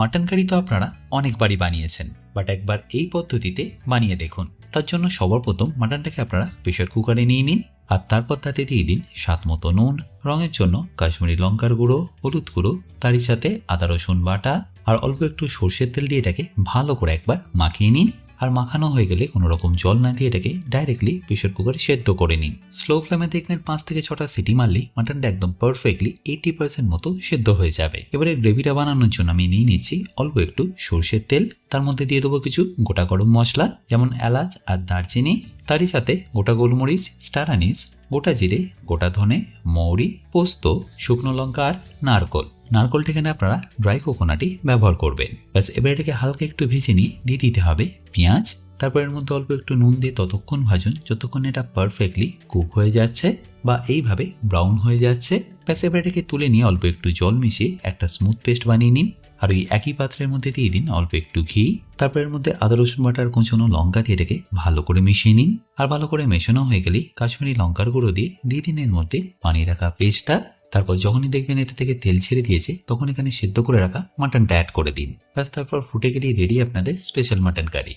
Mutton curry তো আপনারা অনেকবারই বানিয়েছেন, বাট একবার এই পদ্ধতিতে বানিয়ে দেখুন। তার জন্য সবার প্রথম মাটনটাকে আপনারা প্রেসার কুকারে নিয়ে নিন, আর তারপর তাতে দিয়ে দিন স্বাদ মতো নুন, রঙের জন্য কাশ্মীরি লঙ্কার গুঁড়ো, হলুদ গুঁড়ো, তারই সাথে আদা রসুন বাটা আর অল্প একটু সর্ষের তেল দিয়ে এটাকে ভালো করে একবার মাখিয়ে নিন। আর মাখানো হয়ে গেলে কোনো রকম জল না দিয়ে এটাকে ডাইরেক্টলি প্রেসার কুকারে সেদ্ধ করে নিন। স্লো ফ্লেমে দেখবেন 5 থেকে 6টা সিটি মারলেই মাটনটা একদম পারফেক্টলি 80% মতো সেদ্ধ হয়ে যাবে। এবারে গ্রেভিটা বানানোর জন্য আমি নিয়ে নিচ্ছি অল্প একটু সর্ষের তেল, তার মধ্যে দিয়ে দেবো কিছু গোটা গরম মশলা যেমন এলাচ আর দারচিনি, তারই সাথে গোটা গোলমরিচ, স্টার আনিস, গোটা জিরে, গোটা ধনে, মৌরি, পোস্ত, শুকনো লঙ্কা আর নারকোল। নারকোলটা এখানে আপনারা ড্রাই কোকোনাটই ব্যবহার করবেন। ব্যাস এবার এটাকে হালকা একটু ভেজে নিয়ে দিয়ে দিতে হবে পেঁয়াজ। তারপর এর মধ্যে অল্প একটু নুন দিয়ে ততক্ষণ ভাজুন যতক্ষণ এটা পারফেক্টলি কুক হয়ে যাচ্ছে বা এইভাবে ব্রাউন হয়ে যাচ্ছে। ব্যাস এবার এটাকে তুলে নিয়ে অল্প একটু জল মিশিয়ে একটা স্মুথ পেস্ট বানিয়ে নিন। আর ওই একই পাত্রের মধ্যে দিয়ে দিন অল্প একটু ঘি, তারপর এর মধ্যে আদা রসুন বাটার কুচনো লঙ্কা দিয়ে এটাকে ভালো করে মিশিয়ে নিন। আর ভালো করে মেশানো হয়ে গেলেই কাশ্মীরি লঙ্কার গুঁড়ো দিয়ে দিন এর মধ্যে বানিয়ে রাখা পেস্টটা। তারপর যখনই দেখবেন এটা থেকে তেল ছেড়ে দিয়েছে তখন এখানে সেদ্ধ করে রাখা মাটনটা অ্যাড করে দিন। ব্যাস তারপর ফুটে গেলেই রেডি আপনাদের স্পেশাল মাটন কারি।